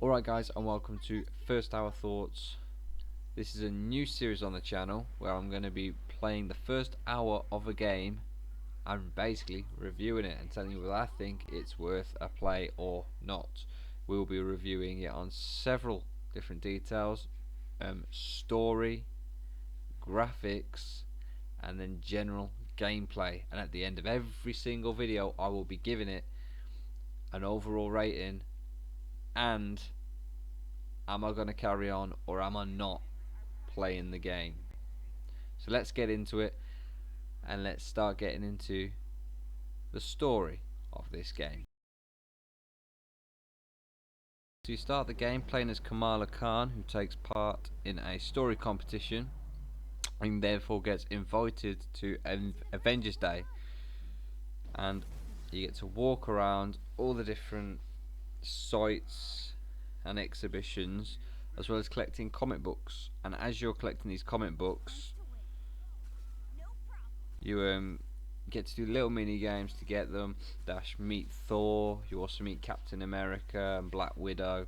Alright guys, and welcome to First Hour Thoughts. This is a new series on the channel where I'm going to be playing the first hour of a game and basically reviewing it and telling you whether I think it's worth a play or not. We'll be reviewing it on several different details, story, graphics, and then general gameplay. And at the end of every single video I will be giving it an overall rating and am I going to carry on or am I not playing the game. So let's get into it and let's start getting into the story of this game. So you start the game playing as Kamala Khan, who takes part in a story competition and therefore gets invited to an Avengers Day, and you get to walk around all the different sites and exhibitions, as well as collecting comic books. And as you're collecting these comic books, you get to do little mini games to get them. Dash meet Thor. You also meet Captain America and Black Widow.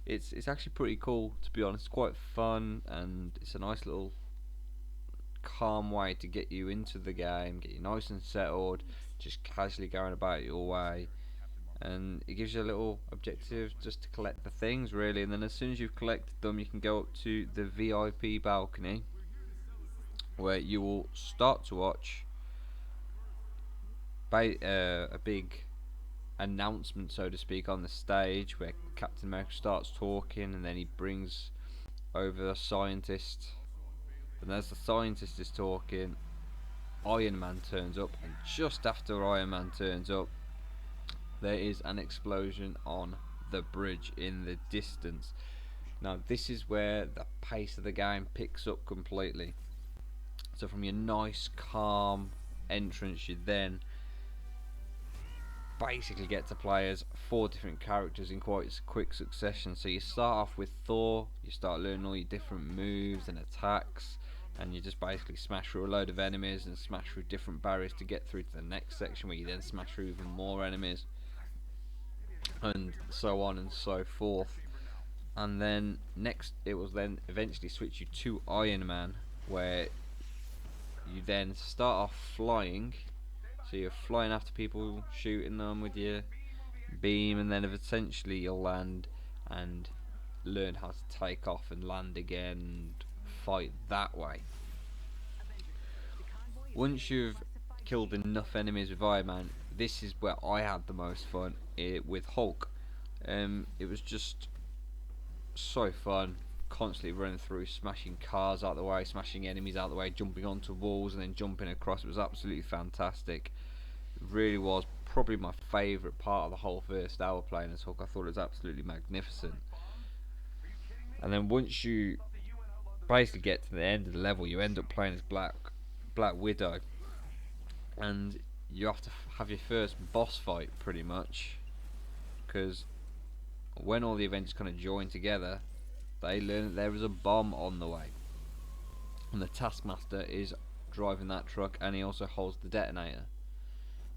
It's actually pretty cool, to be honest. It's quite fun and it's a nice little calm way to get you into the game, get you nice and settled, just casually going about your way. And it gives you a little objective just to collect the things really, and then as soon as you've collected them you can go up to the VIP balcony where you will start to watch a big announcement, so to speak, on the stage where Captain America starts talking, and then he brings over a scientist, and as the scientist is talking, Iron Man turns up, and just after Iron Man turns up there is an explosion on the bridge in the distance. Now this is where the pace of the game picks up completely. So from your nice calm entrance you then basically get to play as 4 different characters in quite quick succession. So you start off with Thor, you start learning all your different moves and attacks, and you just basically smash through a load of enemies and smash through different barriers to get through to the next section where you then smash through even more enemies, and so on and so forth. And then next it will then eventually switch you to Iron Man, where you then start off flying. So you're flying after people, shooting them with your beam, and then eventually you'll land and learn how to take off and land again and fight that way. Once you've killed enough enemies with Iron Man, this is where I had the most fun with Hulk. It was just so fun, constantly running through, smashing cars out the way, smashing enemies out the way, jumping onto walls and then jumping across. It was absolutely fantastic. It really was probably my favourite part of the whole first hour playing as Hulk. I thought it was absolutely magnificent. And then once you basically get to the end of the level, you end up playing as Black Widow, and you have to have your first boss fight pretty much, because when all the Avengers kind of join together, they learn that there is a bomb on the way, and the Taskmaster is driving that truck, and he also holds the detonator.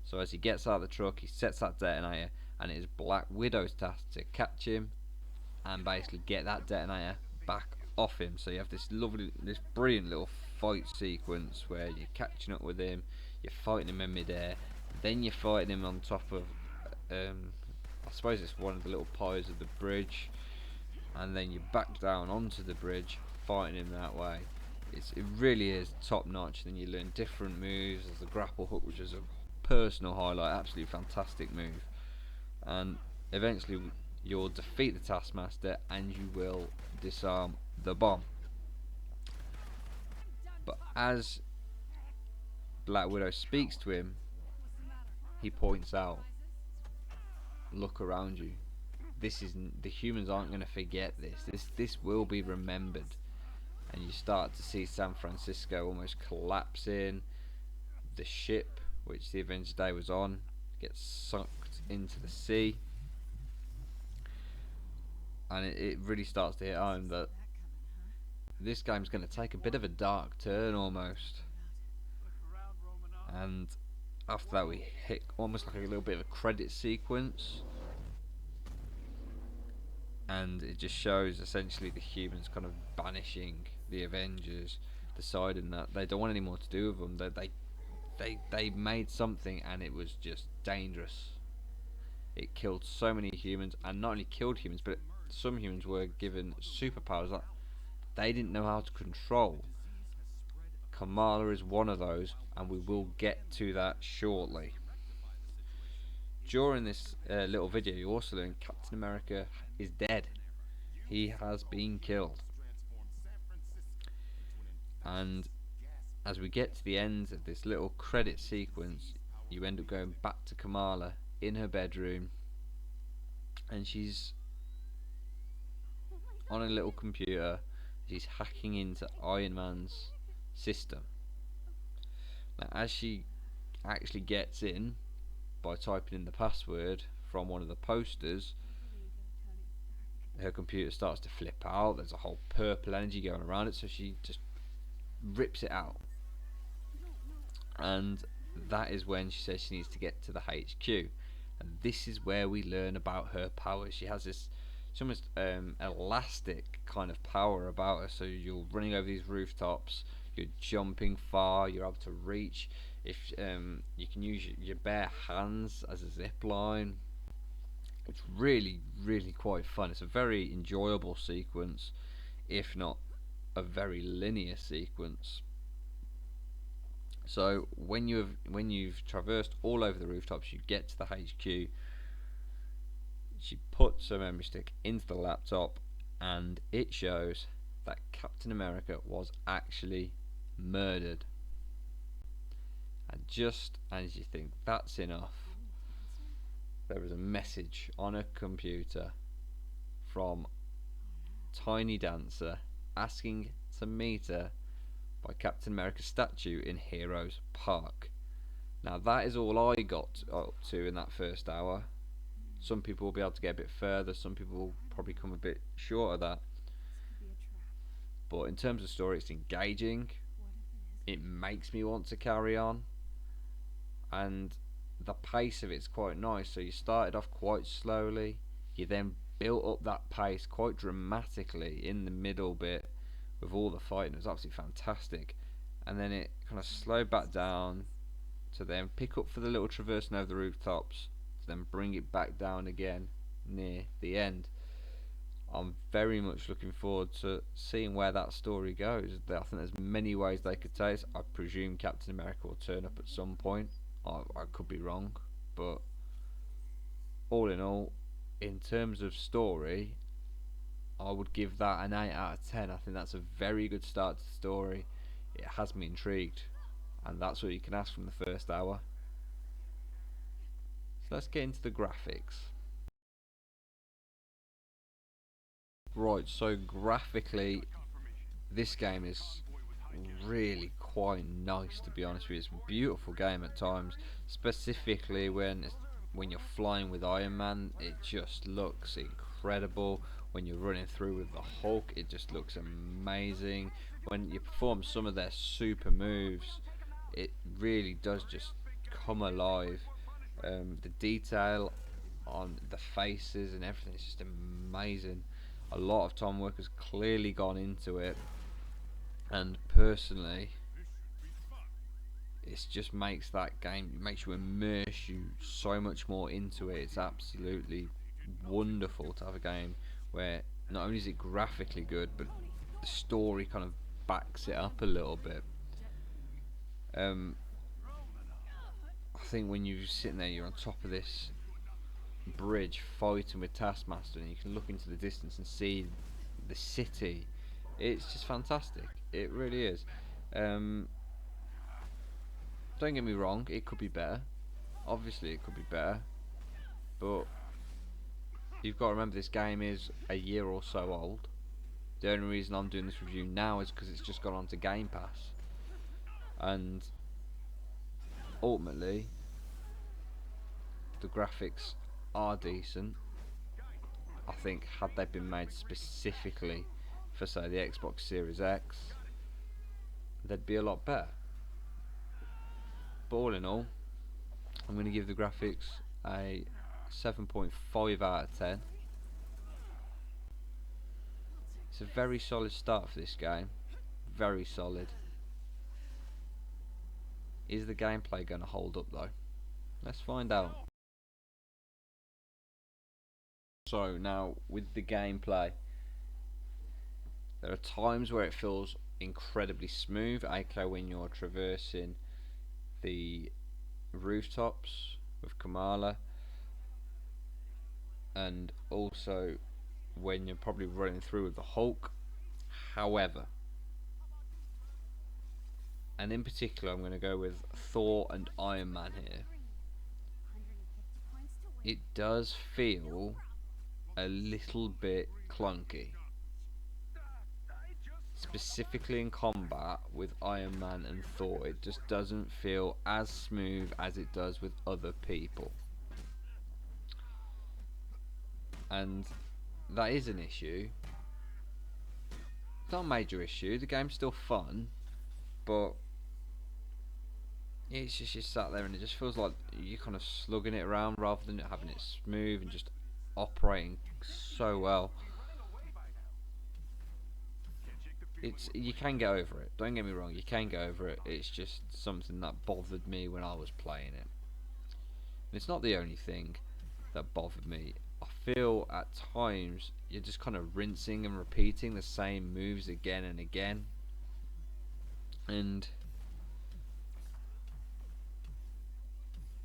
So as he gets out of the truck, he sets that detonator, and it is Black Widow's task to catch him and basically get that detonator back off him. So you have this brilliant little fight sequence where you're catching up with him, you're fighting him in midair, then you're fighting him on top of, I suppose it's one of the little piers of the bridge, and then you back down onto the bridge, fighting him that way. It really is top notch. Then you learn different moves. There's the grapple hook, which is a personal highlight, absolutely fantastic move. And eventually you'll defeat the Taskmaster and you will disarm the bomb. But as Black Widow speaks to him, he points out, look around you. The humans aren't going to forget this. This will be remembered. And you start to see San Francisco almost collapsing. The ship which the Avengers Day was on gets sucked into the sea, and it really starts to hit home that this game's going to take a bit of a dark turn almost. And after that we hit almost like a little bit of a credit sequence, and it just shows essentially the humans kind of banishing the Avengers, deciding that they don't want any more to do with them. That they made something and it was just dangerous. It killed so many humans, and not only killed humans, but some humans were given superpowers that they didn't know how to control. Kamala is one of those, and we will get to that shortly. During this little video, you also learn Captain America is dead. He has been killed. And as we get to the end of this little credit sequence, you end up going back to Kamala in her bedroom, and she's on a little computer. She's hacking into Iron Man's system. Now, as she actually gets in by typing in the password from one of the posters, her computer starts to flip out. There's a whole purple energy going around it, so she just rips it out. And that is when she says she needs to get to the HQ. And this is where we learn about her powers. She has this, it's almost elastic kind of power about her. So you're running over these rooftops, you're jumping far, you're able to reach. If you can use your bare hands as a zip line. It's really, really quite fun. It's a very enjoyable sequence, if not a very linear sequence. So when you've traversed all over the rooftops, you get to the HQ. She puts her memory stick into the laptop, and it shows that Captain America was actually murdered. And just as you think that's enough, there is a message on a computer from Tiny Dancer asking to meet her by Captain America's statue in Heroes Park. Now that is all I got up to in that first hour. Some people will be able to get a bit further, some people will probably come a bit short of that. But in terms of story, it's engaging. It makes me want to carry on, and the pace of it's quite nice. So you started off quite slowly, you then built up that pace quite dramatically in the middle bit with all the fighting. It was absolutely fantastic, and then it kind of slowed back down to then pick up for the little traversing over the rooftops, to then bring it back down again near the end. I'm very much looking forward to seeing where that story goes. I think there's many ways they could take it. I presume Captain America will turn up at some point. I could be wrong, but all in all, in terms of story, I would give that an 8 out of 10. I think that's a very good start to the story. It has me intrigued, and that's what you can ask from the first hour. So let's get into the graphics. Right, so graphically, this game is really quite nice, to be honest with you. It's a beautiful game at times, specifically when you're flying with Iron Man. It just looks incredible. When you're running through with the Hulk, it just looks amazing. When you perform some of their super moves, it really does just come alive. The detail on the faces and everything is just amazing. A lot of time work has clearly gone into it, and personally, it just makes that game, it makes you immerse you so much more into it. It's absolutely wonderful to have a game where not only is it graphically good, but the story kind of backs it up a little bit. I think when you're sitting there, you're on top of this bridge fighting with Taskmaster, and you can look into the distance and see the city. It's just fantastic. It really is. Don't get me wrong, it could be better. Obviously, it could be better, but you've got to remember this game is a year or so old. The only reason I'm doing this review now is because it's just gone on to Game Pass, and ultimately, the graphics are decent. I think had they been made specifically for, say, the Xbox Series X, they'd be a lot better. But all in all, I'm going to give the graphics a 7.5 out of 10. It's a very solid start for this game. Very solid. Is the gameplay going to hold up though? Let's find out. So now with the gameplay, there are times where it feels incredibly smooth, aka when you're traversing the rooftops with Kamala, and also when you're probably running through with the Hulk. However, and in particular I'm going to go with Thor and Iron Man here, it does feel a little bit clunky. Specifically in combat with Iron Man and Thor, it just doesn't feel as smooth as it does with other people. And that is an issue. It's not a major issue, the game's still fun, but it's just you sat there and it just feels like you're kind of slugging it around rather than having it smooth and just operating so well. You can get over it, don't get me wrong, you can get over it. It's just something that bothered me when I was playing it. And it's not the only thing that bothered me. I feel at times you're just kind of rinsing and repeating the same moves again and again, and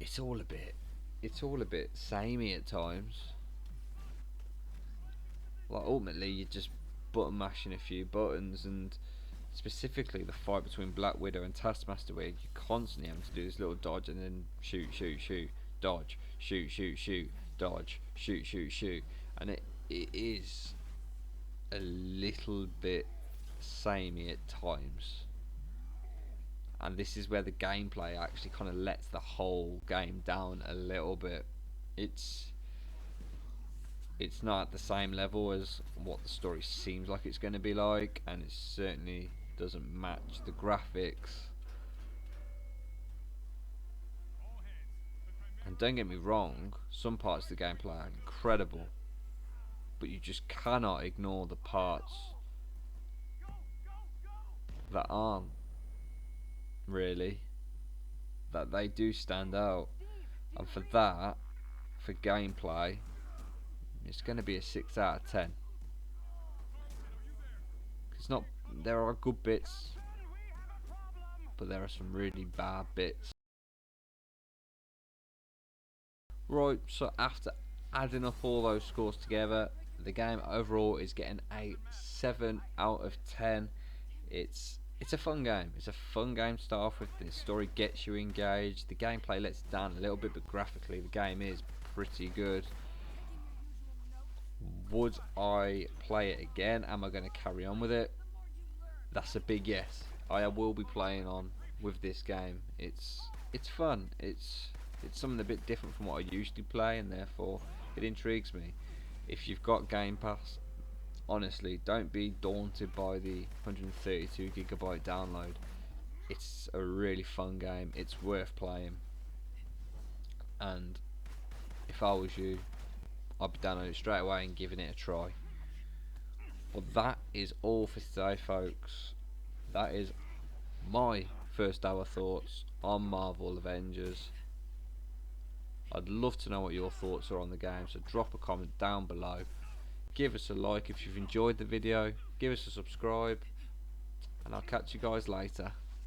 it's all a bit samey at times. Like ultimately you're just button mashing a few buttons, and specifically the fight between Black Widow and Taskmaster, where you're constantly having to do this little dodge and then shoot, shoot, shoot, dodge, shoot, shoot, shoot, dodge, shoot, shoot, shoot, and it is a little bit samey at times. And this is where the gameplay actually kind of lets the whole game down a little bit. It's not at the same level as what the story seems like it's going to be like, and it certainly doesn't match the graphics. And don't get me wrong, some parts of the gameplay are incredible, but you just cannot ignore the parts that aren't, really, that they do stand out. And for that, for gameplay, it's going to be a 6 out of 10. It's not, there are good bits, but there are some really bad bits. Right, so after adding up all those scores together, the game overall is getting a 7 out of 10. It's a fun game. It's a fun game to start off with. The story gets you engaged. The gameplay lets it down a little bit, but graphically the game is pretty good. Would I play it again? Am I going to carry on with it? That's a big yes. I will be playing on with this game. It's fun. It's something a bit different from what I usually play, and therefore it intrigues me. If you've got Game Pass, honestly, don't be daunted by the 132GB download. It's a really fun game. It's worth playing. And if I was you, I'd be downloading it straight away and giving it a try. Well, that is all for today, folks. That is my first hour thoughts on Marvel Avengers. I'd love to know what your thoughts are on the game, so drop a comment down below. Give us a like if you've enjoyed the video, give us a subscribe, and I'll catch you guys later.